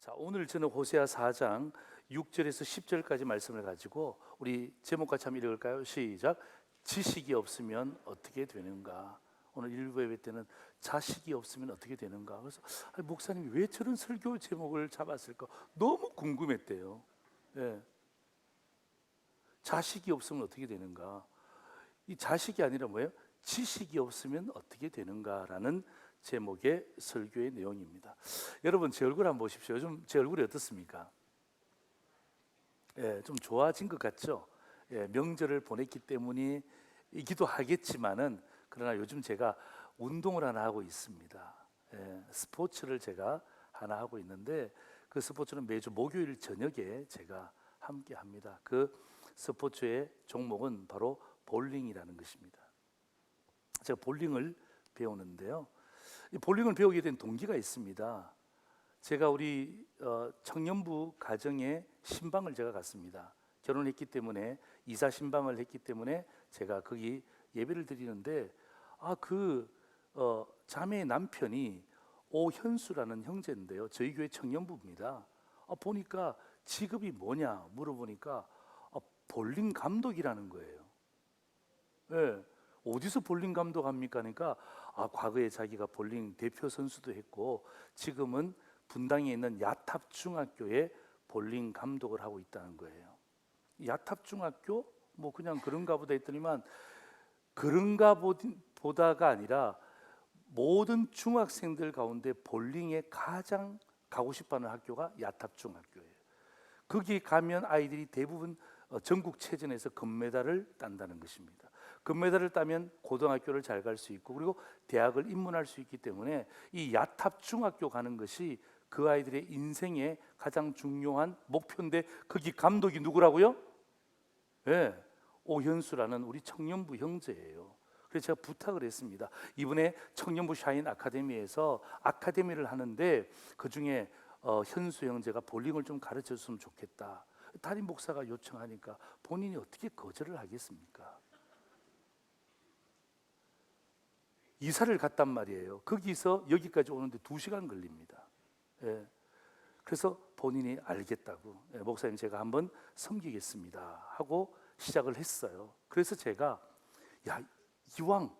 자, 오늘 저는 호세아 4장 6절에서 10절까지 말씀을 가지고 우리 제목같이 한번 읽을까요? 시작. 지식이 없으면 어떻게 되는가? 오늘 일부 예배 때는 자식이 없으면 어떻게 되는가? 그래서 목사님이 왜 저런 설교 제목을 잡았을까? 너무 궁금했대요. 예. 자식이 없으면 어떻게 되는가? 이 자식이 아니라 뭐예요? 지식이 없으면 어떻게 되는가라는 제목의 설교의 내용입니다. 여러분 제 얼굴 한번 보십시오. 요즘 제 얼굴이 어떻습니까? 좀 좋아진 것 같죠? 명절을 보냈기 때문이기도 하겠지만은 그러나 요즘 제가 운동을 하나 하고 있습니다. 스포츠를 제가 하나 하고 있는데 그 스포츠는 매주 목요일 저녁에 제가 함께 합니다. 그 스포츠의 종목은 바로 볼링이라는 것입니다. 제가 볼링을 배우는데요. 이 볼링을 배우게 된 동기가 있습니다. 제가 우리 청년부 가정에 신방을 제가 갔습니다. 결혼했기 때문에 이사 신방을 했기 때문에 제가 거기 예배를 드리는데 자매의 남편이 오현수라는 형제인데요. 저희 교회 청년부입니다. 보니까 직업이 뭐냐 물어보니까 볼링 감독이라는 거예요. 네. 어디서 볼링 감독합니까? 그러니까 과거에 자기가 볼링 대표 선수도 했고 지금은 분당에 있는 야탑중학교에 볼링 감독을 하고 있다는 거예요. 야탑중학교? 뭐 그냥 그런가 보다 했더니만 그런가 보다가 아니라 모든 중학생들 가운데 볼링에 가장 가고 싶어하는 학교가 야탑중학교예요. 거기 가면 아이들이 대부분 전국체전에서 금메달을 딴다는 것입니다. 금메달을 따면 고등학교를 잘 갈 수 있고 그리고 대학을 입문할 수 있기 때문에 이 야탑중학교 가는 것이 그 아이들의 인생의 가장 중요한 목표인데 거기 감독이 누구라고요? 오현수라는 우리 청년부 형제예요. 그래서 제가 부탁을 했습니다. 이번에 청년부 샤인 아카데미에서 아카데미를 하는데 그중에 현수 형제가 볼링을 좀 가르쳐줬으면 좋겠다. 담임 목사가 요청하니까 본인이 어떻게 거절을 하겠습니까? 이사를 갔단 말이에요. 거기서 여기까지 오는데 2시간 걸립니다. 그래서 본인이 알겠다고 목사님 제가 한번 섬기겠습니다 하고 시작을 했어요. 그래서 제가 이왕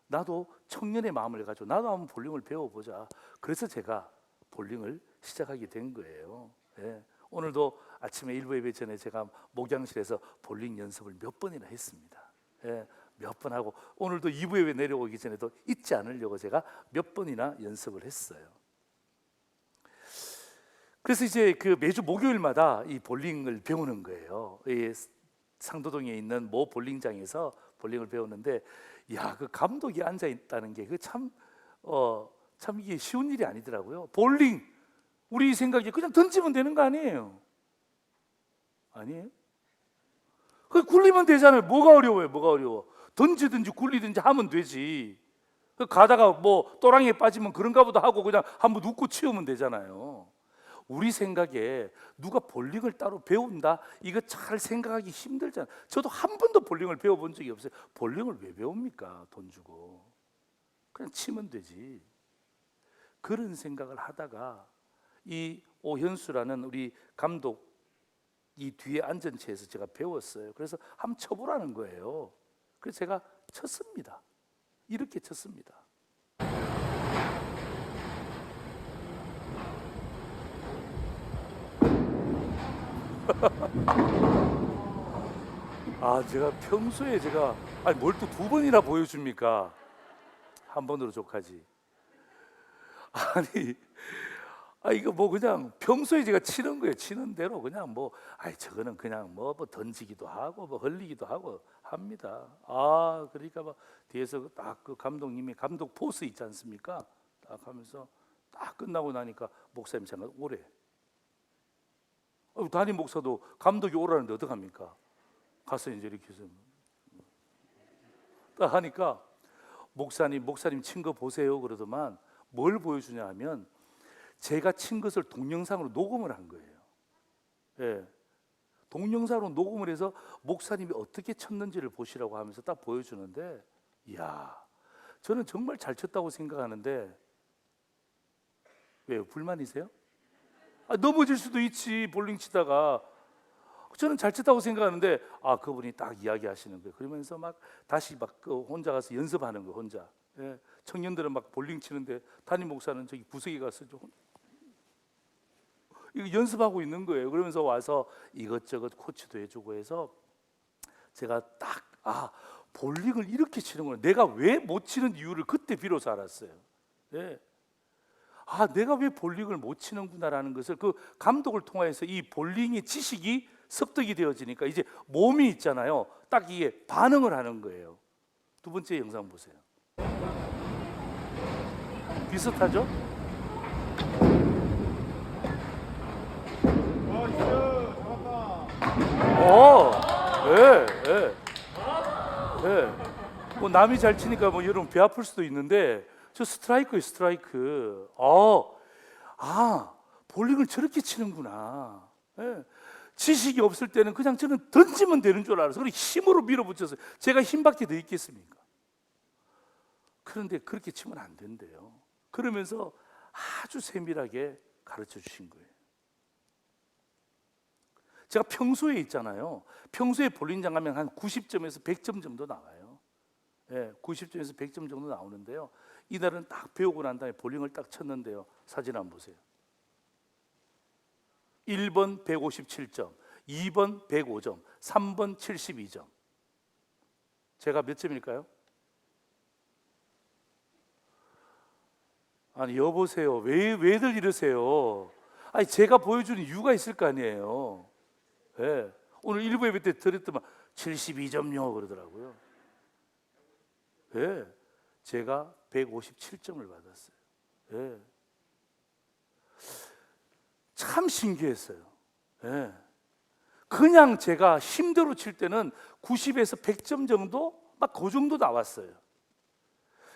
나도 청년의 마음을 가지고 나도 한번 볼링을 배워보자. 그래서 제가 볼링을 시작하게 된 거예요. 오늘도 아침에 일부 예배 전에 제가 목양실에서 볼링 연습을 몇 번이나 했습니다. 몇 번 하고 오늘도 2부 예배 내려오기 전에도 잊지 않으려고 제가 몇 번이나 연습을 했어요. 그래서 이제 그 매주 목요일마다 이 볼링을 배우는 거예요. 이 상도동에 있는 모 볼링장에서 볼링을 배우는데 그 감독이 앉아 있다는 게 참 이게 쉬운 일이 아니더라고요. 볼링 우리 생각에 그냥 던지면 되는 거 아니에요? 아니에요? 그 굴리면 되잖아요. 뭐가 어려워요? 뭐가 어려워? 던지든지 굴리든지 하면 되지. 가다가 뭐 또랑이에 빠지면 그런가 보다 하고 그냥 한번 웃고 치우면 되잖아요. 우리 생각에 누가 볼링을 따로 배운다? 이거 잘 생각하기 힘들잖아요. 저도 한 번도 볼링을 배워본 적이 없어요. 볼링을 왜 배웁니까? 돈 주고 그냥 치면 되지. 그런 생각을 하다가 이 오현수라는 우리 감독 이 뒤에 앉은 채에서 제가 배웠어요. 그래서 한번 쳐보라는 거예요. 그래서 제가 쳤습니다. 이렇게 쳤습니다. 제가 평소에 뭘 또 2번이나 보여줍니까? 한 번으로 족하지. 이거 뭐 그냥 평소에 제가 치는 거예요. 치는 대로 그냥 저거는 그냥 뭐 던지기도 하고 뭐 흘리기도 하고 합니다. 그러니까 막 뒤에서 딱 그 감독님이 감독 포스 있지 않습니까? 딱 하면서 딱 끝나고 나니까 목사님 잠깐 오래. 담임 목사도 감독이 오라는데 어떡합니까? 가서 이제 이렇게 해서 딱 하니까 목사님 친 거 보세요 그러더만 뭘 보여주냐 하면 제가 친 것을 동영상으로 녹음을 한 거예요. 동영상으로 녹음을 해서 목사님이 어떻게 쳤는지를 보시라고 하면서 딱 보여주는데 저는 정말 잘 쳤다고 생각하는데 왜요? 불만이세요? 넘어질 수도 있지, 볼링 치다가. 저는 잘 쳤다고 생각하는데 그분이 딱 이야기하시는 거예요. 그러면서 막 다시 막 혼자 가서 연습하는 거예요. 혼자. 예. 청년들은 막 볼링 치는데 담임 목사는 저기 구석에 가서 이거 연습하고 있는 거예요. 그러면서 와서 이것저것 코치도 해주고 해서 제가 딱 볼링을 이렇게 치는구나. 내가 왜 못 치는 이유를 그때 비로소 알았어요. 예. 내가 왜 볼링을 못 치는구나라는 것을 그 감독을 통해서 이 볼링의 지식이 습득이 되어지니까 이제 몸이 있잖아요. 딱 이게 반응을 하는 거예요. 두 번째 영상 보세요. 비슷하죠? 예. 뭐 남이 잘 치니까 뭐 여러분 배 아플 수도 있는데 저 스트라이크예요, 스트라이크. 볼링을 저렇게 치는구나. 예. 지식이 없을 때는 그냥 저는 던지면 되는 줄 알아서 그렇게 힘으로 밀어붙였어요. 제가 힘밖에 더 있겠습니까? 그런데 그렇게 치면 안 된대요. 그러면서 아주 세밀하게 가르쳐 주신 거예요. 제가 평소에 있잖아요. 평소에 볼링장 가면 한 90점에서 100점 정도 나와요. 예, 90점에서 100점 정도 나오는데요. 이날은 딱 배우고 난 다음에 볼링을 딱 쳤는데요. 사진 한번 보세요. 1번 157점, 2번 105점, 3번 72점. 제가 몇 점일까요? 아니 여보세요. 왜들 이러세요? 제가 보여주는 이유가 있을 거 아니에요. 예. 오늘 일부 예배 때 드렸더만 72점요 그러더라고요. 예. 제가 157점을 받았어요. 예. 참 신기했어요. 예. 그냥 제가 힘대로 칠 때는 90에서 100점 정도 막 그 정도 나왔어요.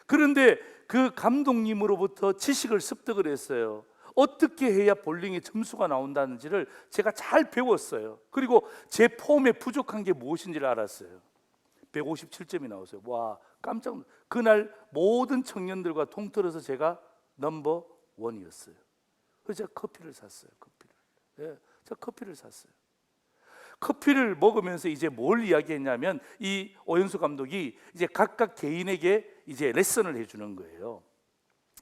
그런데 그 감독님으로부터 지식을 습득을 했어요. 어떻게 해야 볼링에 점수가 나온다는지를 제가 잘 배웠어요. 그리고 제 폼에 부족한 게 무엇인지를 알았어요. 157점이 나왔어요. 와, 깜짝 놀랐어요. 그날 모든 청년들과 통틀어서 제가 넘버 원이었어요. 그래서 제가 커피를 샀어요. 예, 제가 커피를 샀어요. 커피를 먹으면서 이제 뭘 이야기했냐면 이 오연수 감독이 이제 각각 개인에게 이제 레슨을 해주는 거예요.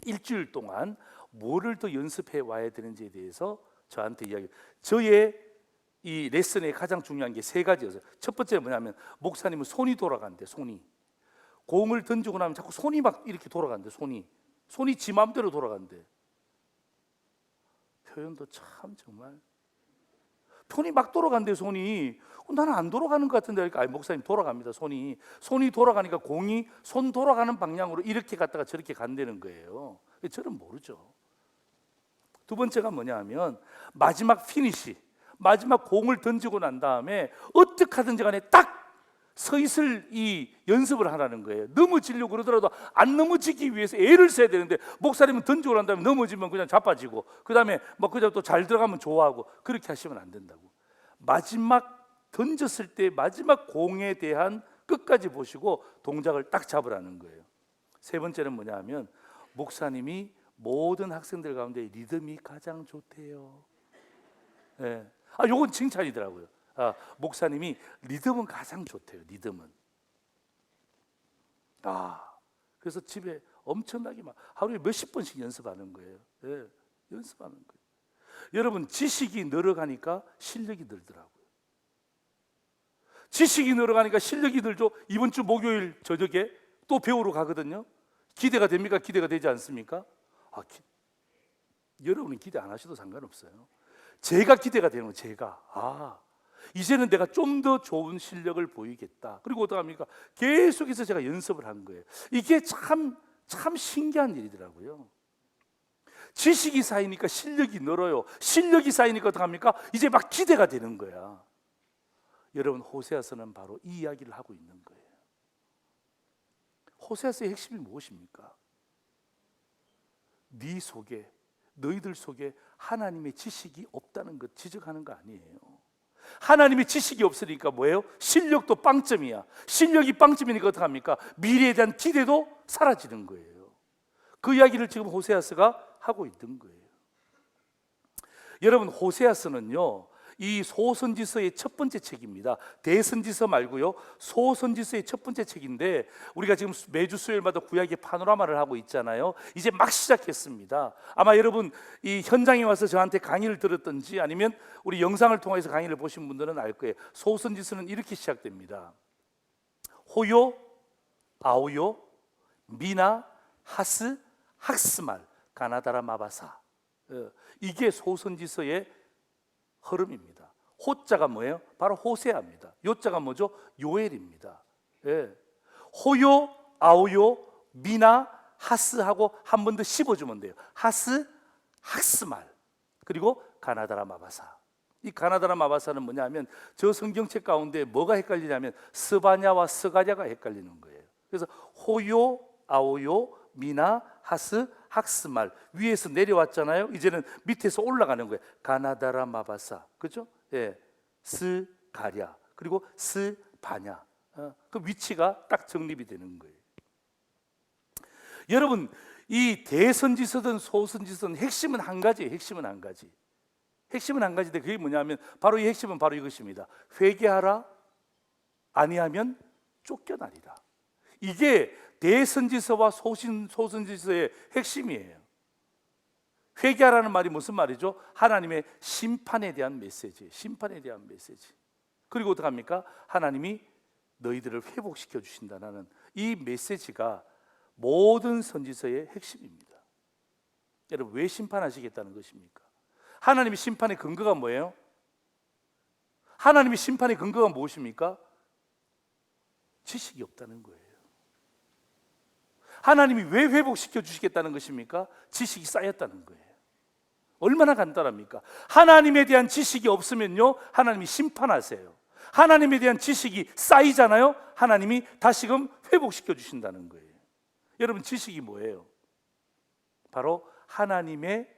일주일 동안 뭐를 더 연습해 와야 되는지에 대해서 저한테 이야기. 저의 이 레슨에 가장 중요한 게 세 가지였어요. 첫 번째는 뭐냐면 목사님은 손이 돌아간대. 손이 공을 던지고 나면 자꾸 손이 막 이렇게 돌아간대. 손이 지 마음대로 돌아간대. 표현도 참 정말 손이 막 돌아간대. 손이 나는 안 돌아가는 것 같은데 그러니까 목사님 돌아갑니다. 손이 돌아가니까 공이 손 돌아가는 방향으로 이렇게 갔다가 저렇게 간다는 거예요. 저는 모르죠. 두 번째가 뭐냐 하면 마지막 피니시, 마지막 공을 던지고 난 다음에 어떻게 하든지 간에 딱 서 있을 이 연습을 하라는 거예요. 넘어지려고 그러더라도 안 넘어지기 위해서 애를 써야 되는데 목사님은 던지고 난 다음에 넘어지면 그냥 자빠지고 그 다음에 뭐 그냥 또 잘 들어가면 좋아하고 그렇게 하시면 안 된다고. 마지막 던졌을 때 마지막 공에 대한 끝까지 보시고 동작을 딱 잡으라는 거예요. 세 번째는 뭐냐 하면 목사님이 모든 학생들 가운데 리듬이 가장 좋대요. 예. 요건 칭찬이더라고요. 목사님이 리듬은 가장 좋대요. 리듬은. 그래서 집에 엄청나게 막 하루에 몇십 번씩 연습하는 거예요. 예, 연습하는 거예요. 여러분 지식이 늘어가니까 실력이 늘더라고요. 지식이 늘어가니까 실력이 늘죠. 이번 주 목요일 저녁에 또 배우러 가거든요. 기대가 됩니까? 기대가 되지 않습니까? 여러분은 기대 안 하셔도 상관없어요. 제가 기대가 되는 거예요. 제가 이제는 내가 좀 더 좋은 실력을 보이겠다. 그리고 어떻게 합니까? 계속해서 제가 연습을 한 거예요. 이게 참 신기한 일이더라고요. 지식이 쌓이니까 실력이 늘어요. 실력이 쌓이니까 어떻게 합니까? 이제 막 기대가 되는 거야. 여러분 호세아서는 바로 이 이야기를 하고 있는 거예요. 호세아서의 핵심이 무엇입니까? 너희들 속에 하나님의 지식이 없다는 것 지적하는 거 아니에요. 하나님의 지식이 없으니까 뭐예요? 실력도 빵점이야. 실력이 빵점이니까 어떡합니까? 미래에 대한 기대도 사라지는 거예요. 그 이야기를 지금 호세아서가 하고 있는 거예요. 여러분, 호세아서는요, 이 소선지서의 첫 번째 책입니다. 대선지서 말고요, 소선지서의 첫 번째 책인데, 우리가 지금 매주 수요일마다 구약의 파노라마를 하고 있잖아요. 이제 막 시작했습니다. 아마 여러분 이 현장에 와서 저한테 강의를 들었든지 아니면 우리 영상을 통해서 강의를 보신 분들은 알 거예요. 소선지서는 이렇게 시작됩니다. 호요, 아오요, 미나, 하스, 학스말, 가나다라 마바사. 이게 소선지서의 흐름입니다. 호자가 뭐예요? 바로 호세아입니다. 요자가 뭐죠? 요엘입니다. 예. 호요, 아오요, 미나, 하스하고 한 번 더 씹어주면 돼요. 하스, 학스말, 그리고 가나다라 마바사. 이 가나다라 마바사는 뭐냐면 저 성경책 가운데 뭐가 헷갈리냐면 스바냐와 스가랴가 헷갈리는 거예요. 그래서 호요, 아오요, 미나, 하스, 학스말, 위에서 내려왔잖아요. 이제는 밑에서 올라가는 거예요. 가나다라 마바사, 그죠? 예, 스가랴, 그리고 스바냐. 그 위치가 딱 정립이 되는 거예요. 여러분, 이 대선지서든 소선지서든 핵심은 한 가지예요. 핵심은 한 가지. 핵심은 한 가지인데 그게 뭐냐면 바로 이 핵심은 바로 이것입니다. 회개하라, 아니하면 쫓겨나리라. 이게 대선지서와 소선지서의 핵심이에요. 회개하라는 말이 무슨 말이죠? 하나님의 심판에 대한 메시지예요. 심판에 대한 메시지. 그리고 어떡합니까? 하나님이 너희들을 회복시켜 주신다는 이 메시지가 모든 선지서의 핵심입니다. 여러분, 왜 심판하시겠다는 것입니까? 하나님의 심판의 근거가 뭐예요? 하나님의 심판의 근거가 무엇입니까? 지식이 없다는 거예요. 하나님이 왜 회복시켜 주시겠다는 것입니까? 지식이 쌓였다는 거예요. 얼마나 간단합니까? 하나님에 대한 지식이 없으면요, 하나님이 심판하세요. 하나님에 대한 지식이 쌓이잖아요. 하나님이 다시금 회복시켜 주신다는 거예요. 여러분, 지식이 뭐예요? 바로 하나님에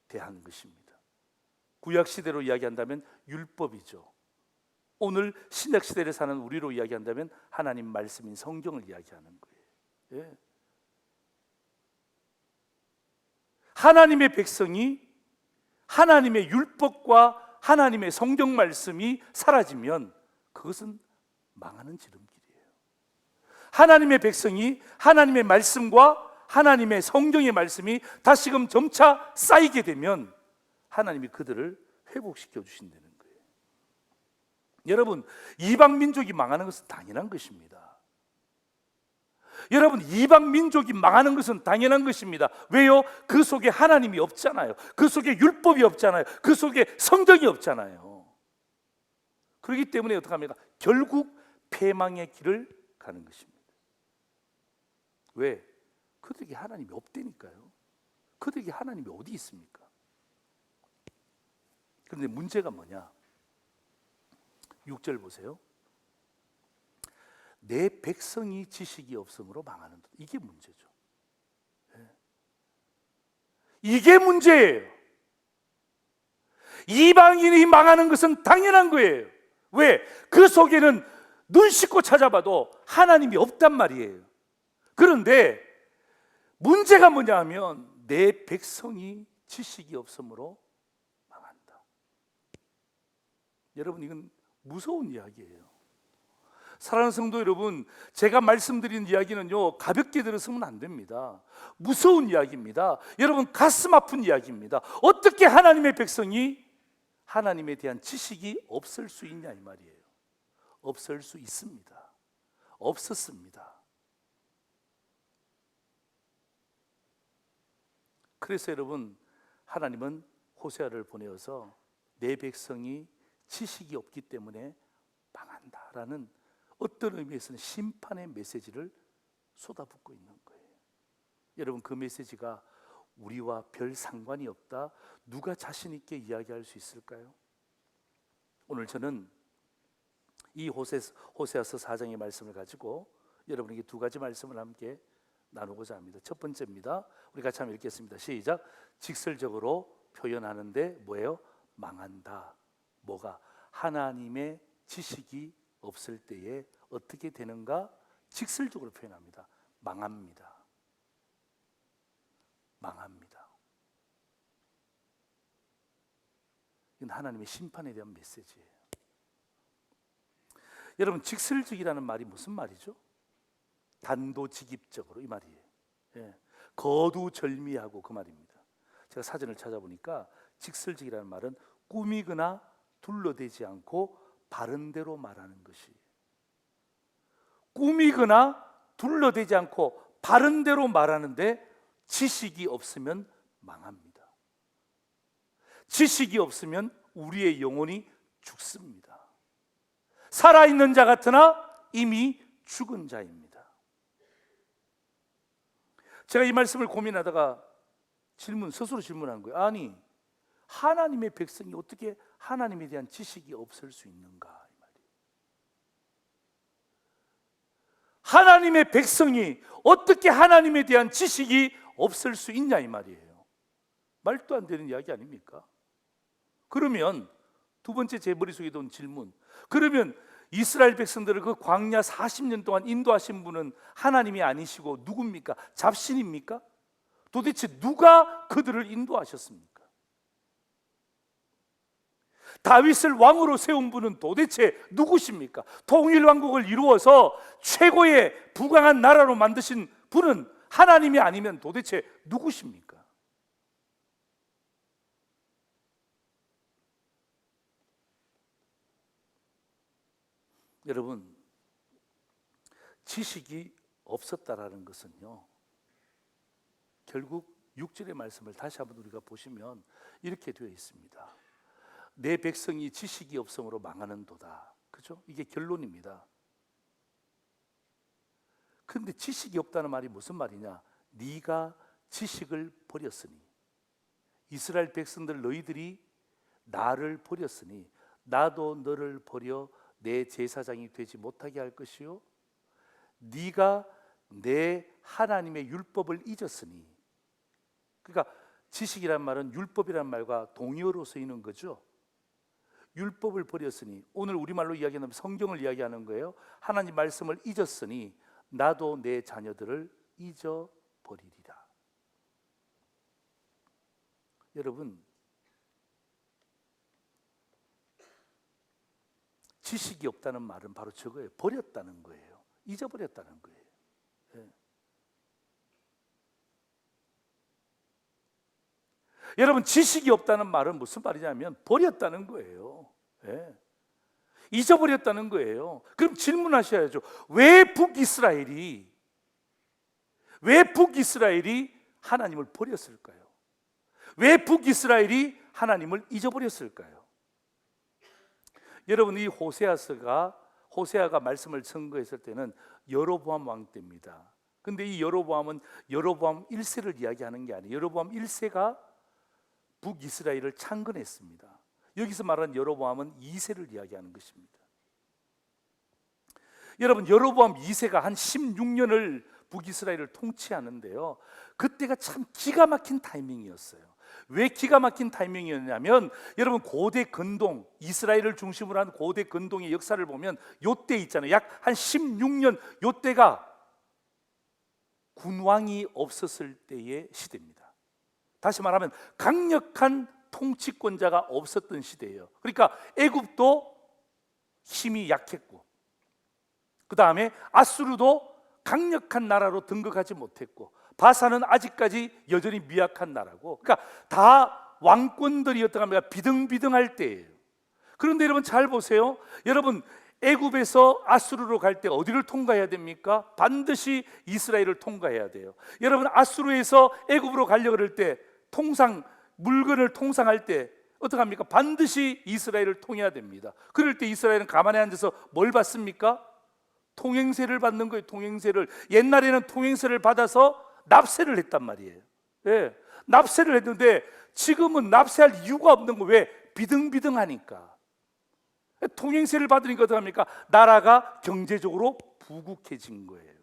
대한 것입니다. 구약 시대로 이야기한다면 율법이죠. 오늘 신약 시대를 사는 우리로 이야기한다면 하나님 말씀인 성경을 이야기하는 거예요. 예. 하나님의 백성이 하나님의 율법과 하나님의 성경 말씀이 사라지면 그것은 망하는 지름길이에요. 하나님의 백성이 하나님의 말씀과 하나님의 성경의 말씀이 다시금 점차 쌓이게 되면 하나님이 그들을 회복시켜 주신다는 거예요. 여러분, 이방 민족이 망하는 것은 당연한 것입니다. 여러분, 이방 민족이 망하는 것은 당연한 것입니다. 왜요? 그 속에 하나님이 없잖아요. 그 속에 율법이 없잖아요. 그 속에 성경이 없잖아요. 그렇기 때문에 어떻게 합니까? 결국 패망의 길을 가는 것입니다. 왜? 그들에게 하나님이 없다니까요. 그들에게 하나님이 어디 있습니까? 그런데 문제가 뭐냐? 6절 보세요. 내 백성이 지식이 없으므로 망하는 것. 이게 문제죠. 이게 문제예요. 이방인이 망하는 것은 당연한 거예요. 왜? 그 속에는 눈 씻고 찾아봐도 하나님이 없단 말이에요. 그런데 문제가 뭐냐 하면 내 백성이 지식이 없으므로 망한다. 여러분, 이건 무서운 이야기예요. 사랑하는 성도 여러분, 제가 말씀드린 이야기는요, 가볍게 들으시면 안 됩니다. 무서운 이야기입니다. 여러분, 가슴 아픈 이야기입니다. 어떻게 하나님의 백성이 하나님에 대한 지식이 없을 수 있냐 이 말이에요. 없을 수 있습니다. 없었습니다. 그래서 여러분, 하나님은 호세아를 보내어서 내 백성이 지식이 없기 때문에 망한다라는 어떤 의미에서는 심판의 메시지를 쏟아붓고 있는 거예요. 여러분, 그 메시지가 우리와 별 상관이 없다, 누가 자신 있게 이야기할 수 있을까요? 오늘 저는 이 호세아서 4장의 말씀을 가지고 여러분에게 두 가지 말씀을 함께 나누고자 합니다. 첫 번째입니다. 우리 같이 한번 읽겠습니다. 시작. 직설적으로 표현하는데 뭐예요? 망한다. 뭐가? 하나님의 지식이 없을 때에 어떻게 되는가? 직설적으로 표현합니다. 망합니다. 망합니다. 이건 하나님의 심판에 대한 메시지예요. 여러분, 직설적이라는 말이 무슨 말이죠? 단도직입적으로 이 말이에요. 예. 거두절미하고 그 말입니다. 제가 사전을 찾아보니까 직설적이라는 말은 꾸미거나 둘러대지 않고 바른 대로 말하는 것이, 꾸미거나 둘러대지 않고 바른 대로 말하는데 지식이 없으면 망합니다. 지식이 없으면 우리의 영혼이 죽습니다. 살아있는 자 같으나 이미 죽은 자입니다. 제가 이 말씀을 고민하다가 스스로 질문한 거예요. 아니, 하나님의 백성이 어떻게 하나님에 대한 지식이 없을 수 있는가? 이 말이에요. 하나님의 백성이 어떻게 하나님에 대한 지식이 없을 수 있냐 이 말이에요. 말도 안 되는 이야기 아닙니까? 그러면 두 번째 제 머릿속에 든 질문, 그러면 이스라엘 백성들을 그 광야 40년 동안 인도하신 분은 하나님이 아니시고 누굽니까? 잡신입니까? 도대체 누가 그들을 인도하셨습니까? 다윗을 왕으로 세운 분은 도대체 누구십니까? 통일왕국을 이루어서 최고의 부강한 나라로 만드신 분은 하나님이 아니면 도대체 누구십니까? 여러분, 지식이 없었다라는 것은요, 결국 6절의 말씀을 다시 한번 우리가 보시면 이렇게 되어 있습니다. 내 백성이 지식이 없음으로 망하는도다. 그죠? 이게 결론입니다. 그런데 지식이 없다는 말이 무슨 말이냐? 네가 지식을 버렸으니, 이스라엘 백성들 너희들이 나를 버렸으니 나도 너를 버려 내 제사장이 되지 못하게 할 것이요, 네가 내 하나님의 율법을 잊었으니, 그러니까 지식이란 말은 율법이란 말과 동의어로 쓰이는 거죠. 율법을 버렸으니, 오늘 우리말로 이야기하면 성경을 이야기하는 거예요. 하나님 말씀을 잊었으니 나도 내 자녀들을 잊어버리리라. 여러분, 지식이 없다는 말은 바로 저거예요. 버렸다는 거예요. 잊어버렸다는 거예요. 예. 여러분, 지식이 없다는 말은 무슨 말이냐면 버렸다는 거예요. 예. 잊어버렸다는 거예요. 그럼 질문하셔야죠. 왜 북이스라엘이 하나님을 버렸을까요? 왜 북이스라엘이 하나님을 잊어버렸을까요? 여러분, 이 호세아가 말씀을 선고했을 때는 여로보암 왕 때입니다. 근데 이 여로보암은 여로보암 1세를 이야기하는 게 아니에요. 여로보암 1세가 북이스라엘을 창건했습니다. 여기서 말하는 여로보암은 2세를 이야기하는 것입니다. 여러분, 여로보암 2세가 한 16년을 북이스라엘을 통치하는데요, 그때가 참 기가 막힌 타이밍이었어요. 왜 기가 막힌 타이밍이었냐면, 여러분, 고대 근동, 이스라엘을 중심으로 한 고대 근동의 역사를 보면 요때 있잖아요. 약 한 16년, 요때가 군왕이 없었을 때의 시대입니다. 다시 말하면 강력한 통치권자가 없었던 시대예요. 그러니까 애굽도 힘이 약했고, 그 다음에 아수르도 강력한 나라로 등극하지 못했고, 바사는 아직까지 여전히 미약한 나라고, 그러니까 다 왕권들이었던 겁니다. 비등비등할 때예요. 그런데 여러분 잘 보세요. 여러분, 애굽에서 아수르로 갈 때 어디를 통과해야 됩니까? 반드시 이스라엘을 통과해야 돼요. 여러분, 아수르에서 애굽으로 가려고 그럴 때 물건을 통상할 때 어떻게 합니까? 반드시 이스라엘을 통해야 됩니다. 그럴 때 이스라엘은 가만히 앉아서 뭘 받습니까? 통행세를 받는 거예요. 통행세를. 옛날에는 통행세를 받아서 납세를 했단 말이에요. 예, 납세를 했는데 지금은 납세할 이유가 없는 거예요. 왜? 비등비등하니까. 통행세를 받으니까 어떻게 합니까? 나라가 경제적으로 부국해진 거예요.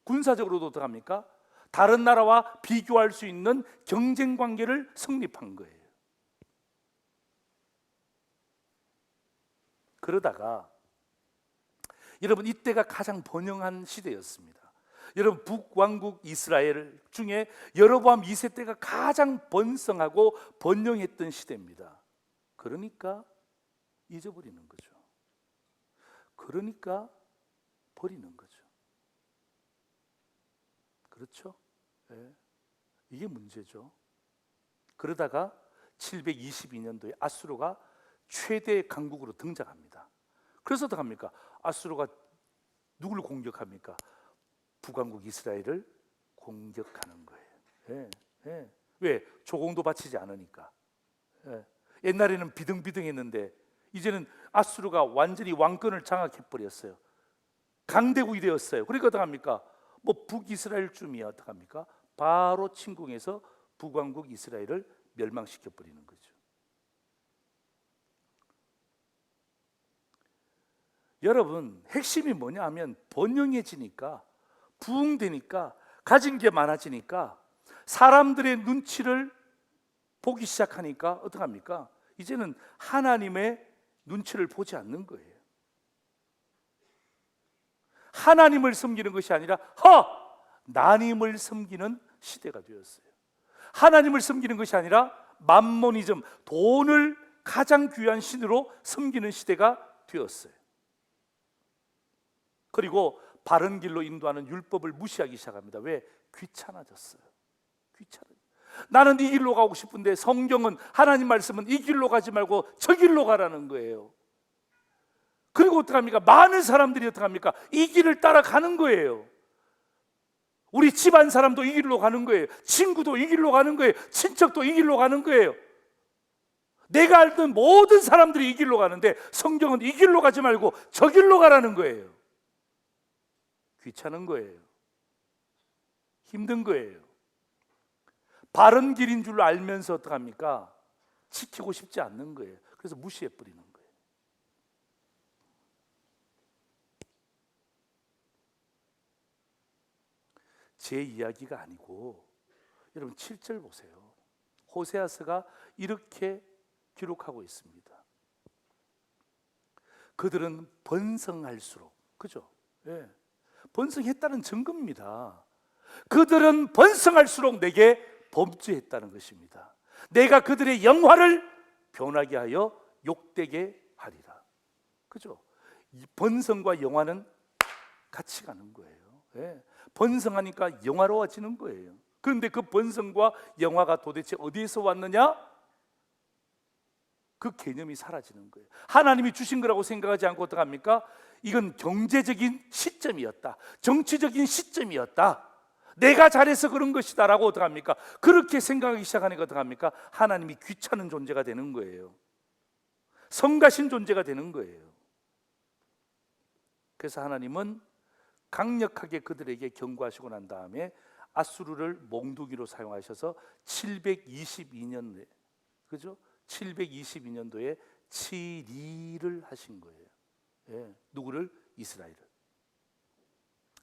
군사적으로도 어떻게 합니까? 다른 나라와 비교할 수 있는 경쟁 관계를 성립한 거예요. 그러다가 여러분, 이때가 가장 번영한 시대였습니다. 여러분, 북왕국 이스라엘 중에 여로보암 2세 때가 가장 번성하고 번영했던 시대입니다. 그러니까 잊어버리는 거죠. 그러니까 버리는 거죠. 그렇죠? 네. 이게 문제죠. 그러다가 722년도에 아수르가 최대 강국으로 등장합니다. 그래서 어떻게 합니까? 아수르가 누구를 공격합니까? 북왕국 이스라엘을 공격하는 거예요. 예, 예. 왜? 조공도 바치지 않으니까. 예. 옛날에는 비등비등했는데 이제는 아수르가 완전히 왕권을 장악해 버렸어요. 강대국이 되었어요. 그러니까 어떻게 합니까? 뭐 북이스라엘쯤이야 어떻게 합니까? 바로 침공해서 북왕국 이스라엘을 멸망시켜 버리는 거죠. 여러분, 핵심이 뭐냐 하면 번영해지니까, 부흥되니까, 가진 게 많아지니까, 사람들의 눈치를 보기 시작하니까 어떻게 합니까? 이제는 하나님의 눈치를 보지 않는 거예요. 하나님을 섬기는 것이 아니라 나님을 섬기는 시대가 되었어요. 하나님을 섬기는 것이 아니라 맘모니즘, 돈을 가장 귀한 신으로 섬기는 시대가 되었어요. 그리고 바른 길로 인도하는 율법을 무시하기 시작합니다. 왜? 귀찮아졌어요. 나는 이 길로 가고 싶은데 성경은, 하나님 말씀은 이 길로 가지 말고 저 길로 가라는 거예요. 그리고 어떡합니까? 많은 사람들이 어떡합니까? 이 길을 따라가는 거예요. 우리 집안 사람도 이 길로 가는 거예요. 친구도 이 길로 가는 거예요. 친척도 이 길로 가는 거예요. 내가 알던 모든 사람들이 이 길로 가는데 성경은 이 길로 가지 말고 저 길로 가라는 거예요. 귀찮은 거예요. 힘든 거예요. 바른 길인 줄 알면서 어떡합니까? 지키고 싶지 않는 거예요. 그래서 무시해버리는 거예요. 제 이야기가 아니고 여러분 7절 보세요. 호세아서가 이렇게 기록하고 있습니다. 그들은 번성할수록, 그죠? 예. 번성했다는 증거입니다. 그들은 번성할수록 내게 범죄했다는 것입니다. 내가 그들의 영화를 변하게 하여 욕되게 하리라. 그죠? 번성과 영화는 같이 가는 거예요. 예. 번성하니까 영화로워지는 거예요. 그런데 그 번성과 영화가 도대체 어디에서 왔느냐? 그 개념이 사라지는 거예요. 하나님이 주신 거라고 생각하지 않고 어떡합니까? 이건 경제적인 시점이었다, 정치적인 시점이었다, 내가 잘해서 그런 것이다 라고 어떡합니까? 그렇게 생각하기 시작하니까 어떡합니까? 하나님이 귀찮은 존재가 되는 거예요. 성가신 존재가 되는 거예요. 그래서 하나님은 강력하게 그들에게 경고하시고 난 다음에 아수르를 몽두기로 사용하셔서 722년도에, 그죠? 722년도에 치리를 하신 거예요. 예, 누구를? 이스라엘을.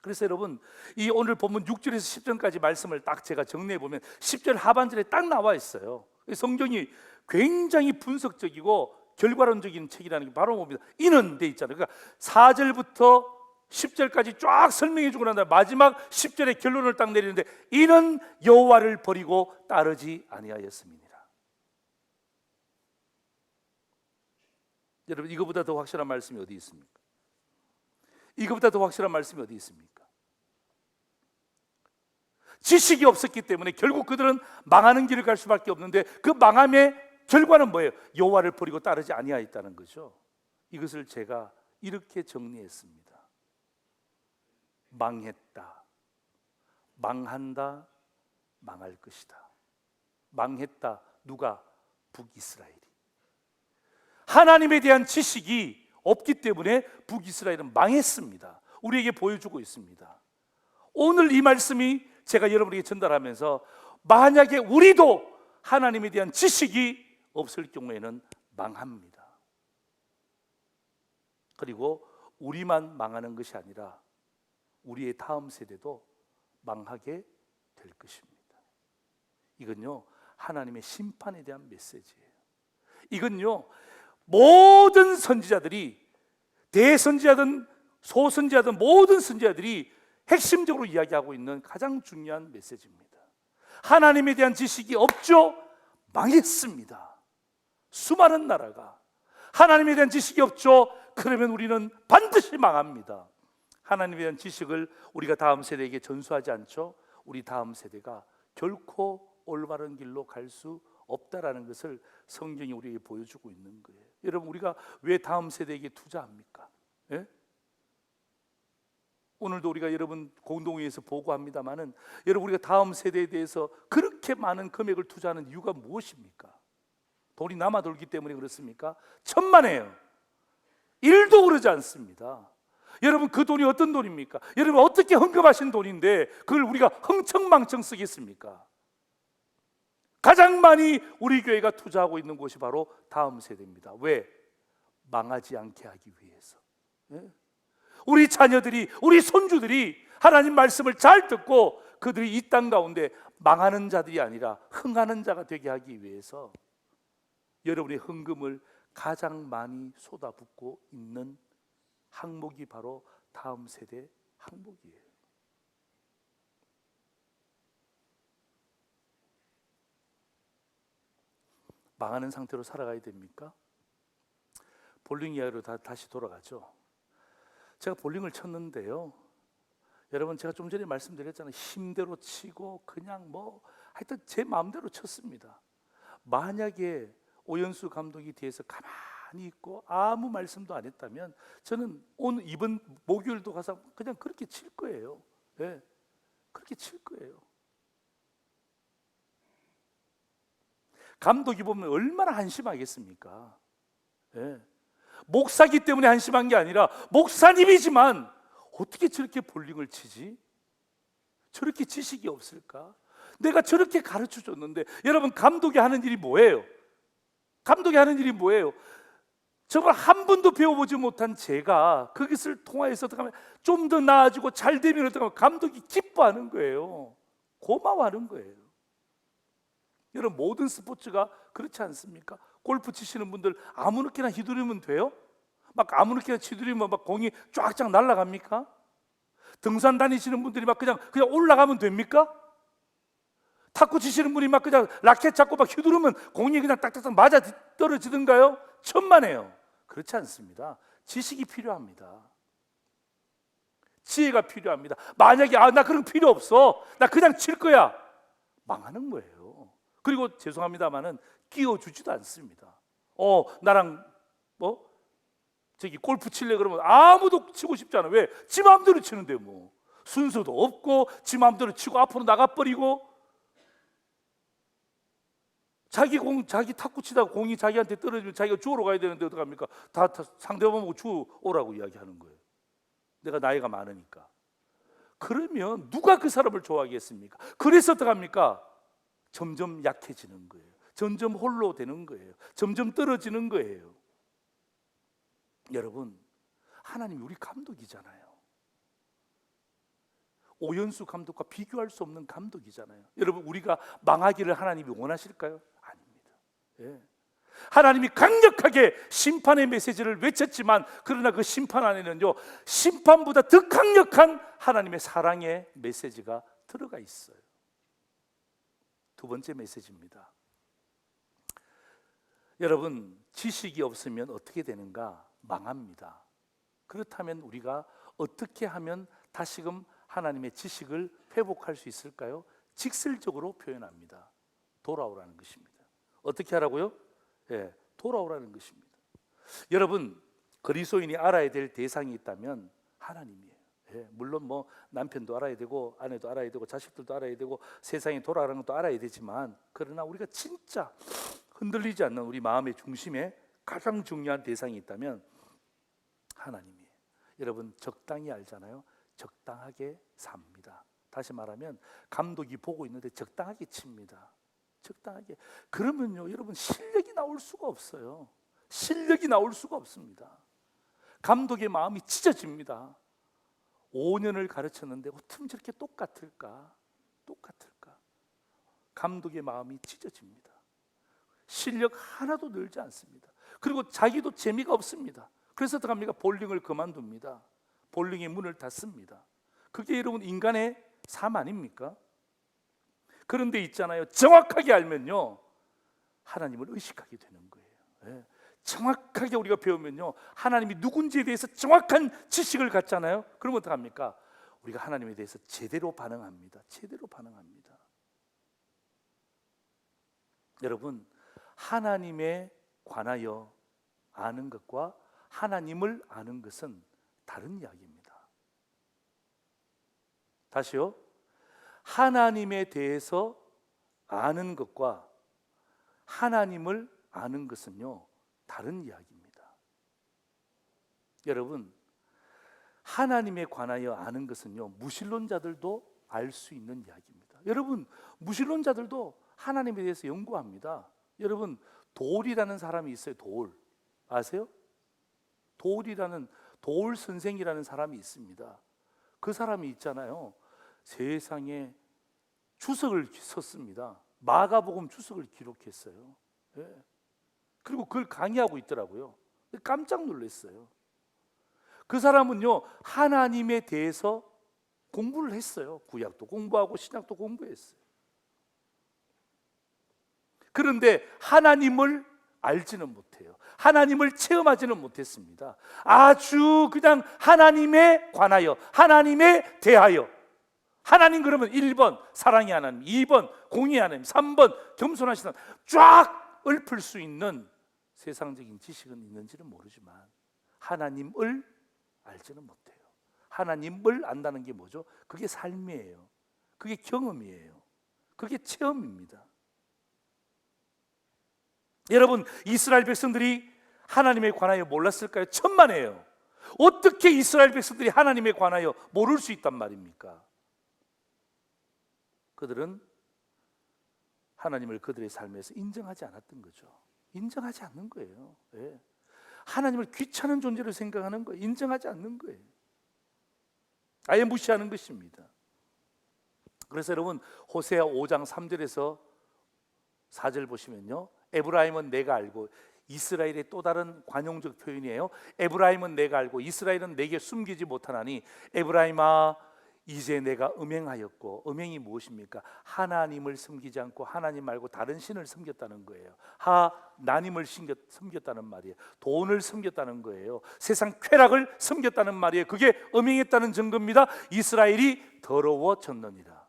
그래서 여러분, 이 오늘 본문 6절에서 10절까지 말씀을 딱 제가 정리해 보면 10절 하반절에 딱 나와 있어요. 성경이 굉장히 분석적이고 결과론적인 책이라는 게 바로 뭡니다. 이는 돼 있잖아요. 그러니까 4절부터 10절까지 쫙 설명해 주고 난 다음에 마지막 10절에 결론을 딱 내리는데, 이는 여호와를 버리고 따르지 아니하였습니다. 여러분, 이거보다 더 확실한 말씀이 어디 있습니까? 이거보다 더 확실한 말씀이 어디 있습니까? 지식이 없었기 때문에 결국 그들은 망하는 길을 갈 수밖에 없는데, 그 망함의 결과는 뭐예요? 여호와를 버리고 따르지 아니하였다는 거죠. 이것을 제가 이렇게 정리했습니다. 망했다, 망한다, 망할 것이다. 망했다. 누가? 북이스라엘이. 하나님에 대한 지식이 없기 때문에 북이스라엘은 망했습니다. 우리에게 보여주고 있습니다. 오늘 이 말씀이 제가 여러분에게 전달하면서 만약에 우리도 하나님에 대한 지식이 없을 경우에는 망합니다. 그리고 우리만 망하는 것이 아니라 우리의 다음 세대도 망하게 될 것입니다. 이건요, 하나님의 심판에 대한 메시지예요. 이건요, 모든 선지자들이, 대선지자든 소선지자든 모든 선지자들이 핵심적으로 이야기하고 있는 가장 중요한 메시지입니다. 하나님에 대한 지식이 없죠? 망했습니다. 수많은 나라가 하나님에 대한 지식이 없죠. 그러면 우리는 반드시 망합니다. 하나님에 대한 지식을 우리가 다음 세대에게 전수하지 않죠. 우리 다음 세대가 결코 올바른 길로 갈 수 없다라는 것을 성경이 우리에게 보여주고 있는 거예요. 여러분, 우리가 왜 다음 세대에게 투자합니까? 예? 오늘도 우리가 여러분 공동회의에서 보고합니다마는, 여러분, 우리가 다음 세대에 대해서 그렇게 많은 금액을 투자하는 이유가 무엇입니까? 돈이 남아 돌기 때문에 그렇습니까? 천만에요. 1도 그러지 않습니다. 여러분, 그 돈이 어떤 돈입니까? 여러분, 어떻게 헌금하신 돈인데 그걸 우리가 흥청망청 쓰겠습니까? 가장 많이 우리 교회가 투자하고 있는 곳이 바로 다음 세대입니다. 왜? 망하지 않게 하기 위해서. 예? 우리 자녀들이, 우리 손주들이 하나님 말씀을 잘 듣고 그들이 이 땅 가운데 망하는 자들이 아니라 흥하는 자가 되게 하기 위해서 여러분의 헌금을 가장 많이 쏟아붓고 있는 항목이 바로 다음 세대 항목이에요. 망하는 상태로 살아가야 됩니까? 볼링 이야기로 다시 돌아가죠. 제가 볼링을 쳤는데요, 여러분, 제가 좀 전에 말씀드렸잖아요. 힘대로 치고 그냥 하여튼 제 마음대로 쳤습니다. 만약에 오연수 감독이 뒤에서 가만히 있고 아무 말씀도 안 했다면 저는 오늘 이번 목요일도 가서 그냥 그렇게 칠 거예요. 네, 그렇게 칠 거예요. 감독이 보면 얼마나 한심하겠습니까? 네. 목사기 때문에 한심한 게 아니라 목사님이지만 어떻게 저렇게 볼링을 치지? 저렇게 지식이 없을까? 내가 저렇게 가르쳐 줬는데. 여러분, 감독이 하는 일이 뭐예요? 감독이 하는 일이 뭐예요? 정말 한 번도 배워보지 못한 제가 그것을 통하여서 좀 더 나아지고 잘 되면 감독이 기뻐하는 거예요. 고마워하는 거예요. 여러분, 모든 스포츠가 그렇지 않습니까? 골프 치시는 분들 아무렇게나 휘두르면 돼요? 막 아무렇게나 휘두르면 막 공이 쫙쫙 날아갑니까? 등산 다니시는 분들이 막 그냥 올라가면 됩니까? 탁구 치시는 분이 막 그냥 라켓 잡고 막 휘두르면 공이 그냥 딱딱딱 맞아 떨어지던가요? 천만에요. 그렇지 않습니다. 지식이 필요합니다. 지혜가 필요합니다. 만약에 나 그런 거 필요 없어, 나 그냥 칠 거야, 망하는 거예요. 그리고 죄송합니다만은 끼워주지도 않습니다. 나랑 저기 골프 칠래 그러면 아무도 치고 싶지 않아. 왜? 지 마음대로 치는데 순서도 없고 지 마음대로 치고 앞으로 나가버리고, 자기 탁구 치다가 공이 자기한테 떨어지면 자기가 주우러 가야 되는데 어떡합니까? 다 상대방 보고 주우라고 이야기하는 거예요. 내가 나이가 많으니까. 그러면 누가 그 사람을 좋아하겠습니까? 그래서 어떡합니까? 점점 약해지는 거예요. 점점 홀로 되는 거예요. 점점 떨어지는 거예요. 여러분, 하나님이 우리 감독이잖아요. 오연수 감독과 비교할 수 없는 감독이잖아요. 여러분, 우리가 망하기를 하나님이 원하실까요? 아닙니다. 예. 하나님이 강력하게 심판의 메시지를 외쳤지만, 그러나 그 심판 안에는요, 심판보다 더 강력한 하나님의 사랑의 메시지가 들어가 있어요. 두 번째 메시지입니다. 여러분, 지식이 없으면 어떻게 되는가? 망합니다. 그렇다면 우리가 어떻게 하면 다시금 하나님의 지식을 회복할 수 있을까요? 직설적으로 표현합니다. 돌아오라는 것입니다. 어떻게 하라고요? 예, 돌아오라는 것입니다. 여러분, 그리스도인이 알아야 될 대상이 있다면 하나님이에요. 예, 물론 남편도 알아야 되고 아내도 알아야 되고 자식들도 알아야 되고 세상에 돌아가는 것도 알아야 되지만, 그러나 우리가 진짜 흔들리지 않는 우리 마음의 중심에 가장 중요한 대상이 있다면 하나님이에요. 여러분, 적당히 알잖아요. 적당하게 삽니다. 다시 말하면 감독이 보고 있는데 적당하게 칩니다. 적당하게. 그러면요, 여러분, 실력이 나올 수가 없어요. 실력이 나올 수가 없습니다. 감독의 마음이 찢어집니다. 5년을 가르쳤는데 어쩜 저렇게 똑같을까? 감독의 마음이 찢어집니다. 실력 하나도 늘지 않습니다. 그리고 자기도 재미가 없습니다. 그래서 어떡합니까? 볼링을 그만둡니다. 볼링의 문을 닫습니다. 그게 여러분 인간의 삶 아닙니까? 그런데 있잖아요, 정확하게 알면요, 하나님을 의식하게 되는 거예요. 예. 정확하게 우리가 배우면요, 하나님이 누군지에 대해서 정확한 지식을 갖잖아요. 그러면 어떡합니까? 우리가 하나님에 대해서 제대로 반응합니다. 제대로 반응합니다. 여러분, 하나님에 관하여 아는 것과 하나님을 아는 것은 다른 이야기입니다. 다시요. 하나님에 대해서 아는 것과 하나님을 아는 것은요, 다른 이야기입니다. 여러분, 하나님에 관하여 아는 것은요, 무신론자들도 알 수 있는 이야기입니다. 여러분, 무신론자들도 하나님에 대해서 연구합니다. 여러분, 도울이라는 사람이 있어요. 도울 아세요? 도울이라는, 도울 선생이라는 사람이 있습니다. 그 사람이 있잖아요, 세상에 주석을 썼습니다. 마가복음 주석을 기록했어요. 예. 그리고 그걸 강의하고 있더라고요. 깜짝 놀랐어요. 그 사람은요, 하나님에 대해서 공부를 했어요. 구약도 공부하고 신약도 공부했어요. 그런데 하나님을 알지는 못해요. 하나님을 체험하지는 못했습니다. 아주 그냥 하나님에 관하여, 하나님에 대하여, 하나님 그러면 1번 사랑의 하나님, 2번 공의의 하나님, 3번 겸손하신 하나님, 쫙 읊을 수 있는 세상적인 지식은 있는지는 모르지만 하나님을 알지는 못해요. 하나님을 안다는 게 뭐죠? 그게 삶이에요. 그게 경험이에요. 그게 체험입니다. 여러분, 이스라엘 백성들이 하나님에 관하여 몰랐을까요? 천만에요. 어떻게 이스라엘 백성들이 하나님에 관하여 모를 수 있단 말입니까? 그들은 하나님을 그들의 삶에서 인정하지 않았던 거죠. 인정하지 않는 거예요. 예. 하나님을 귀찮은 존재로 생각하는 거예요. 인정하지 않는 거예요. 아예 무시하는 것입니다. 그래서 여러분, 호세아 5장 3절에서 4절 보시면요, 에브라임은 내가 알고, 이스라엘의 또 다른 관용적 표현이에요. 에브라임은 내가 알고 이스라엘은 내게 숨기지 못하나니, 에브라임아 이제 내가 음행하였고, 음행이 무엇입니까? 하나님을 섬기지 않고 하나님 말고 다른 신을 섬겼다는 거예요. 하나님을 섬겼다는 말이에요. 돈을 섬겼다는 거예요. 세상 쾌락을 섬겼다는 말이에요. 그게 음행했다는 증거입니다. 이스라엘이 더러워졌느니라.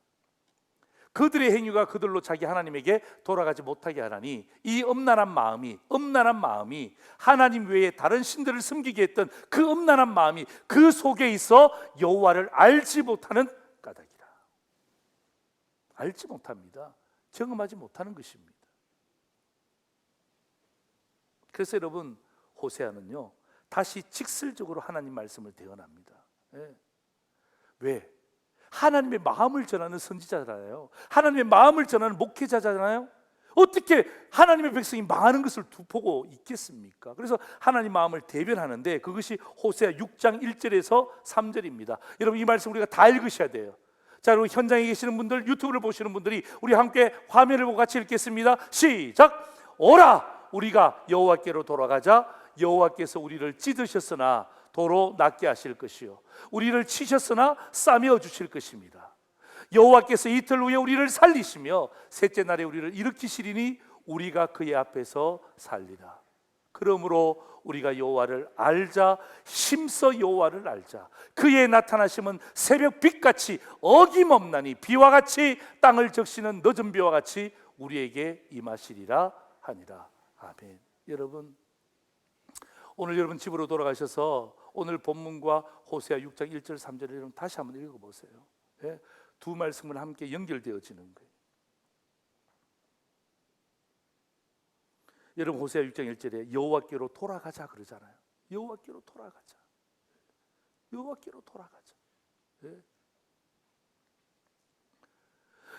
그들의 행위가 그들로 자기 하나님에게 돌아가지 못하게 하나니, 이 엄란한 마음이 하나님 외에 다른 신들을 섬기게 했던 그 엄란한 마음이 그 속에 있어 여호와를 알지 못하는 까닭이라. 알지 못합니다. 경험하지 못하는 것입니다. 그래서 여러분, 호세아는요, 다시 직설적으로 하나님 말씀을 대언합니다. 예. 왜? 하나님의 마음을 전하는 선지자잖아요. 하나님의 마음을 전하는 목회자잖아요. 어떻게 하나님의 백성이 망하는 것을 보고 있겠습니까? 그래서 하나님 마음을 대변하는데, 그것이 호세아 6장 1절에서 3절입니다. 여러분, 이 말씀 우리가 다 읽으셔야 돼요. 자, 여러분, 현장에 계시는 분들, 유튜브를 보시는 분들이 우리 함께 화면을 보고 같이 읽겠습니다. 시작! 오라! 우리가 여호와께로 돌아가자. 여호와께서 우리를 찢으셨으나 도로 낫게 하실 것이요, 우리를 치셨으나 싸매어 주실 것입니다. 여호와께서 이틀 후에 우리를 살리시며 셋째 날에 우리를 일으키시리니 우리가 그의 앞에서 살리라. 그러므로 우리가 여호와를 알자. 힘써 여호와를 알자. 그의 나타나심은 새벽 빛같이 어김없나니 비와 같이 땅을 적시는 늦은 비와 같이 우리에게 임하시리라 하니라. 아멘. 여러분, 오늘 여러분 집으로 돌아가셔서 오늘 본문과 호세아 6장 1절 3절을 여러분 다시 한번 읽어보세요. 예? 두 말씀을 함께 연결되어지는 거예요. 여러분, 호세아 6장 1절에 여호와께로 돌아가자 그러잖아요. 여호와께로 돌아가자. 여호와께로 돌아가자. 예?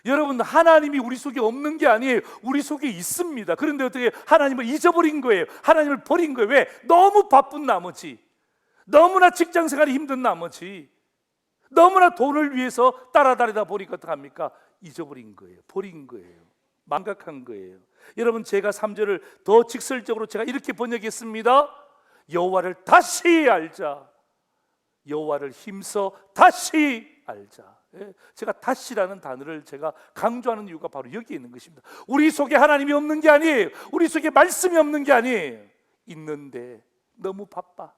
여러분, 하나님이 우리 속에 없는 게 아니에요. 우리 속에 있습니다. 그런데 어떻게 하나님을 잊어버린 거예요. 하나님을 버린 거예요. 왜? 너무 바쁜 나머지, 너무나 직장생활이 힘든 나머지, 너무나 돈을 위해서 따라다니다 보니까 어떡합니까? 잊어버린 거예요. 버린 거예요. 망각한 거예요. 여러분, 제가 3절을 더 직설적으로 제가 이렇게 번역했습니다. 여호와를 다시 알자. 여호와를 힘써 다시 알자. 제가 다시라는 단어를 제가 강조하는 이유가 바로 여기에 있는 것입니다. 우리 속에 하나님이 없는 게 아니에요. 우리 속에 말씀이 없는 게 아니에요. 있는데 너무 바빠.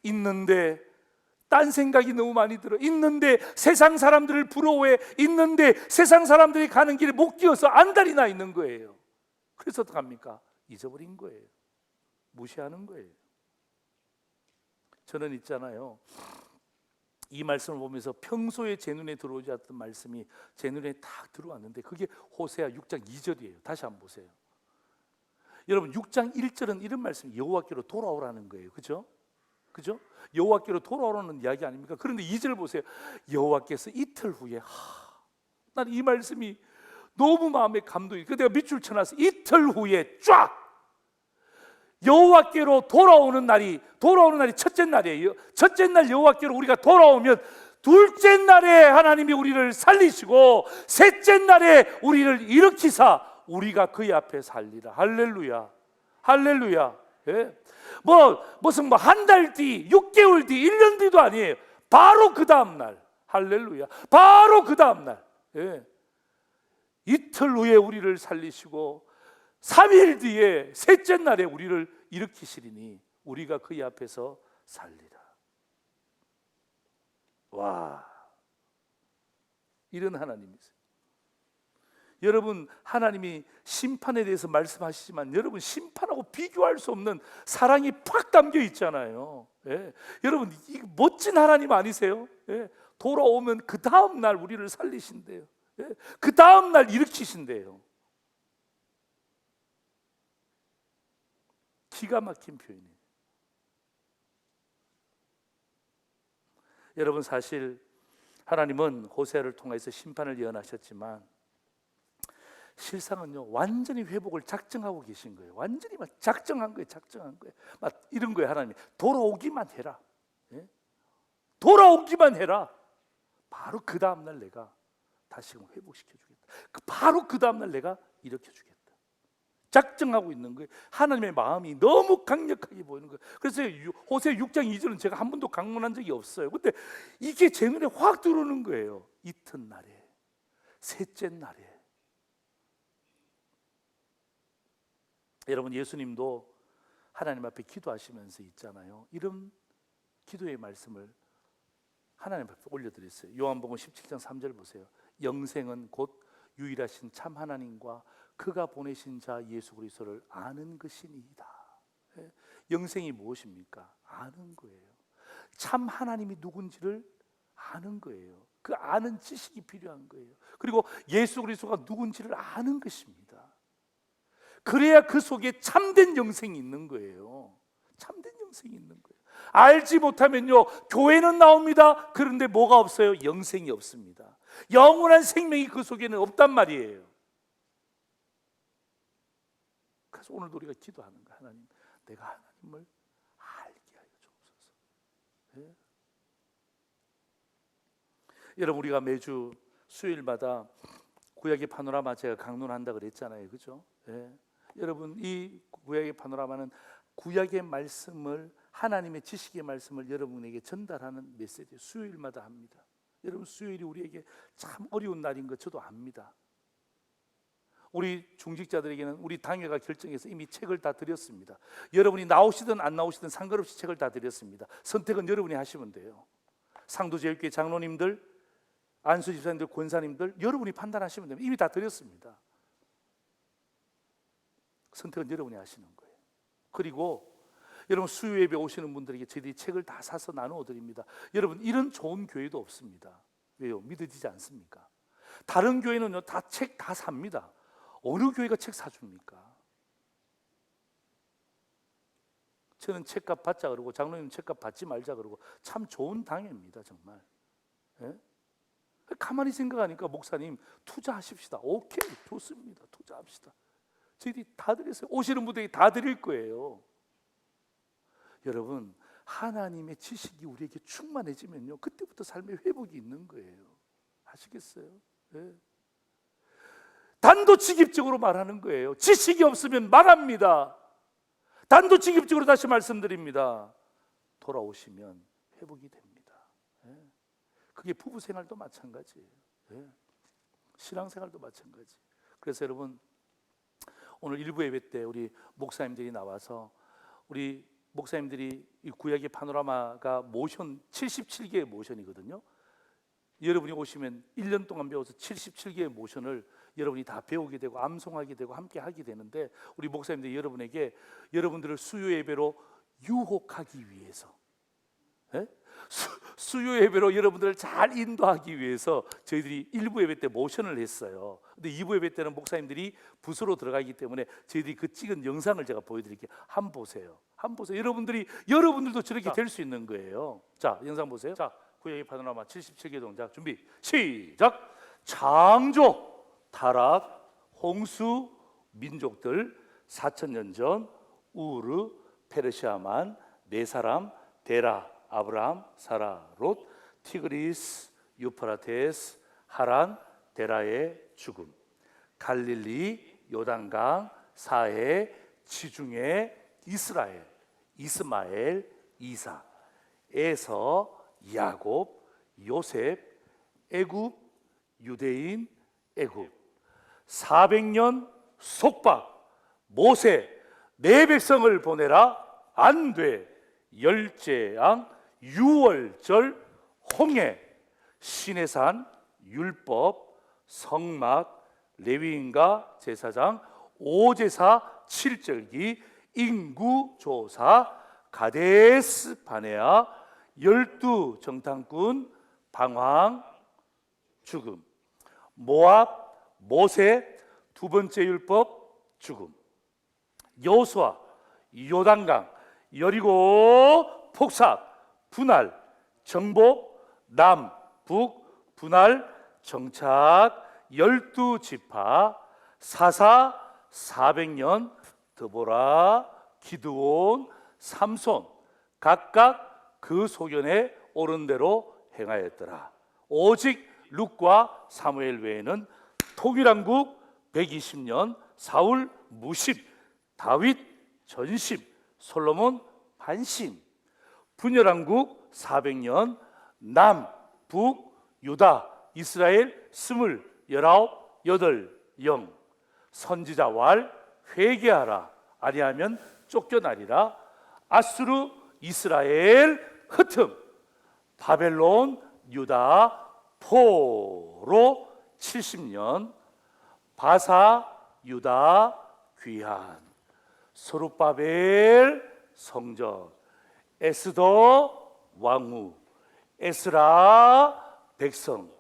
있는데 딴 생각이 너무 많이 들어. 있는데 세상 사람들을 부러워해. 있는데 세상 사람들이 가는 길에 못 끼어서 안달이 나 있는 거예요. 그래서 어떡합니까? 잊어버린 거예요. 무시하는 거예요. 저는 있잖아요, 이 말씀을 보면서 평소에 제 눈에 들어오지 않던 말씀이 제 눈에 딱 들어왔는데 그게 호세아 6장 2절이에요. 다시 한번 보세요. 여러분 6장 1절은 이런 말씀이 여호와께로 돌아오라는 거예요. 그죠? 그죠? 여호와께로 돌아오라는 이야기 아닙니까? 그런데 2절 보세요. 여호와께서 이틀 후에 난 이 말씀이 너무 마음에 감동이. 그 내가 밑줄 쳐놨어. 이틀 후에 쫙 여호와께로 돌아오는 날이 첫째 날이에요. 첫째 날 여호와께로 우리가 돌아오면 둘째 날에 하나님이 우리를 살리시고 셋째 날에 우리를 일으키사 우리가 그의 앞에 살리라. 할렐루야. 할렐루야. 예? 무슨 한 달 뒤, 6개월 뒤, 1년 뒤도 아니에요. 바로 그 다음 날. 할렐루야. 바로 그 다음 날. 예. 이틀 후에 우리를 살리시고 3일 뒤에 셋째 날에 우리를 일으키시리니 우리가 그의 앞에서 살리라. 와, 이런 하나님이세요. 여러분, 하나님이 심판에 대해서 말씀하시지만 여러분, 심판하고 비교할 수 없는 사랑이 팍 담겨 있잖아요. 예. 여러분, 이 멋진 하나님 아니세요? 예. 돌아오면 그 다음 날 우리를 살리신대요. 예. 그 다음 날 일으키신대요. 기가 막힌 표현이에요. 여러분, 사실 하나님은 호세아를 통해서 심판을 예언하셨지만 실상은요, 완전히 회복을 작정하고 계신 거예요. 완전히 막 작정한 거예요. 작정한 거예요. 막 이런 거예요. 하나님이 돌아오기만 해라. 예? 돌아오기만 해라. 바로 그 다음 날 내가 다시금 회복시켜 주겠다. 바로 그 다음 날 내가 일으켜 주겠다. 작정하고 있는 거예요. 하나님의 마음이 너무 강력하게 보이는 거예요. 그래서 호세 6장 2절은 제가 한 번도 강론한 적이 없어요. 근데 이게 제 눈에 확 들어오는 거예요. 이튿날에, 셋째 날에. 여러분, 예수님도 하나님 앞에 기도하시면서 있잖아요. 이런 기도의 말씀을 하나님 앞에 올려드렸어요. 요한복음 17장 3절 보세요. 영생은 곧 유일하신 참 하나님과 그가 보내신 자 예수 그리스도를 아는 것이니이다. 영생이 무엇입니까? 아는 거예요. 참 하나님이 누군지를 아는 거예요. 그 아는 지식이 필요한 거예요. 그리고 예수 그리스도가 누군지를 아는 것입니다. 그래야 그 속에 참된 영생이 있는 거예요. 참된 영생이 있는 거예요. 알지 못하면요, 교회는 나옵니다. 그런데 뭐가 없어요? 영생이 없습니다. 영원한 생명이 그 속에는 없단 말이에요. 그래서 오늘도 우리가 기도하는 거예요. 하나님, 내가 하나님을 알게 하여 주옵소서. 예? 여러분, 우리가 매주 수요일마다 구약의 파노라마 제가 강론한다 그랬잖아요. 그죠? 예. 여러분, 이 구약의 파노라마는 구약의 말씀을, 하나님의 지식의 말씀을 여러분에게 전달하는 메시지, 수요일마다 합니다. 여러분, 수요일이 우리에게 참 어려운 날인 것 저도 압니다. 우리 중직자들에게는 우리 당회가 결정해서 이미 책을 다 드렸습니다. 여러분이 나오시든 안 나오시든 상관없이 책을 다 드렸습니다. 선택은 여러분이 하시면 돼요. 상도제일교회 장로님들, 안수집사님들, 권사님들, 여러분이 판단하시면 됩니다. 이미 다 드렸습니다. 선택은 여러분이 하시는 거예요. 그리고 여러분, 수요 예배 오시는 분들에게 저희들이 책을 다 사서 나누어 드립니다. 여러분, 이런 좋은 교회도 없습니다. 왜요? 믿어지지 않습니까? 다른 교회는요, 다 책 다 삽니다. 어느 교회가 책 사줍니까? 저는 책값 받자 그러고 장로님 책값 받지 말자 그러고 참 좋은 당회입니다. 정말. 예? 가만히 생각하니까 목사님 투자하십시다. 오케이, 좋습니다. 투자합시다. 저희들이 다 드렸어요. 오시는 분들이 다 드릴 거예요. 여러분, 하나님의 지식이 우리에게 충만해지면요, 그때부터 삶의 회복이 있는 거예요. 아시겠어요? 네. 단도직입적으로 말하는 거예요. 지식이 없으면 말합니다. 단도직입적으로 다시 말씀드립니다. 돌아오시면 회복이 됩니다. 네. 그게 부부 생활도 마찬가지예요. 네. 신앙 생활도 마찬가지. 그래서 여러분, 오늘 일부 예배 때 우리 목사님들이 나와서 우리 목사님들이 이 구약의 파노라마가 모션 77개의 모션이거든요. 여러분이 오시면 1년 동안 배워서 77개의 모션을 여러분이 다 배우게 되고 암송하게 되고 함께 하게 되는데, 우리 목사님들이 여러분에게 여러분들을 수요 예배로 유혹하기 위해서, 수요 예배로 여러분들을 잘 인도하기 위해서 저희들이 1부 예배 때 모션을 했어요. 근데 2부 예배 때는 목사님들이 부서로 들어가기 때문에 저희들이 그 찍은 영상을 제가 보여드릴게요. 한번 보세요. 한번 보세요. 여러분들도 저렇게 될 수 있는 거예요. 자, 영상 보세요. 자, 구약의 파노라마 77개 동작 준비 시작. 창조, 타락, 홍수, 민족들, 4,000년 전, 우르, 페르시아만, 네 사람, 데라, 아브라함, 사라, 롯, 티그리스, 유프라테스, 하란, 데라의 죽음, 갈릴리, 요단강, 사해, 지중해, 이스라엘, 이스마엘, 이삭, 에서, 야곱, 요셉, 애굽, 유대인, 애굽, 400년 속박, 모세, 내 백성을 보내라, 안 돼, 열재앙, 유월절, 홍해, 시내산, 율법, 성막, 레위인과 제사장, 오제사, 칠절기, 인구조사, 가데스 바네아, 12 정탐꾼, 방황, 죽음, 모압, 모세, 두 번째 율법, 죽음, 여호수아, 요단강, 여리고, 폭삭, 분할, 정복, 남, 북, 분할, 정착, 12지파, 사사, 400년, 드보라, 기드온, 삼손, 각각 그 소견에 오른 대로 행하였더라. 오직 룻과 사무엘 외에는 통일왕국 120년, 사울 무심, 다윗 전심, 솔로몬 반심, 분열왕국 400년, 남, 북, 유다, 이스라엘 29, 선지자 왈, 회개하라, 아니하면 쫓겨나리라, 아수르, 이스라엘 흩음, 바벨론, 유다, 포로 70년, 바사, 유다, 귀한, 소르바벨 성전, 에스더 왕후, 에스라 백성,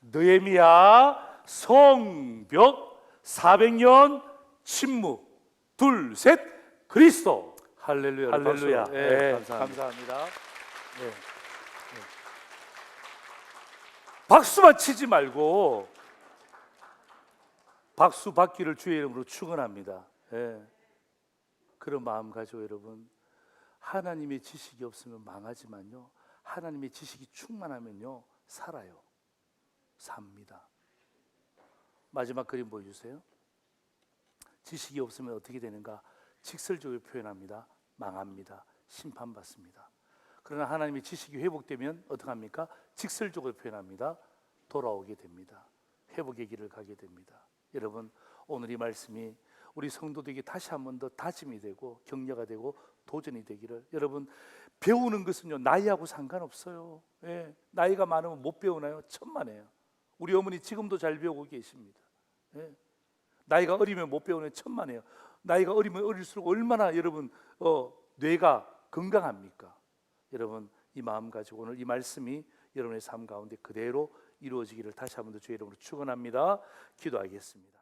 느헤미야 성벽, 400년 침묵, 둘, 셋, 그리스도. 할렐루야, 할렐루야. 네, 감사합니다. 네. 박수만 치지 말고 박수 받기를 주의 이름으로 축원합니다. 네. 그런 마음 가지고 여러분, 하나님의 지식이 없으면 망하지만요, 하나님의 지식이 충만하면요 살아요. 삽니다. 마지막 그림 보여주세요. 지식이 없으면 어떻게 되는가? 직설적으로 표현합니다. 망합니다. 심판받습니다. 그러나 하나님의 지식이 회복되면 어떻게 합니까? 직설적으로 표현합니다. 돌아오게 됩니다. 회복의 길을 가게 됩니다. 여러분, 오늘 이 말씀이 우리 성도들에게 다시 한 번 더 다짐이 되고 격려가 되고 도전이 되기를. 여러분, 배우는 것은요 나이하고 상관없어요. 예, 나이가 많으면 못 배우나요? 천만에요. 우리 어머니 지금도 잘 배우고 계십니다. 예, 나이가 어리면 못 배우는 천만에요. 나이가 어리면 어릴수록 얼마나 여러분 뇌가 건강합니까? 여러분, 이 마음 가지고 오늘 이 말씀이 여러분의 삶 가운데 그대로 이루어지기를 다시 한 번 더 주의 이름으로 축원합니다. 기도하겠습니다.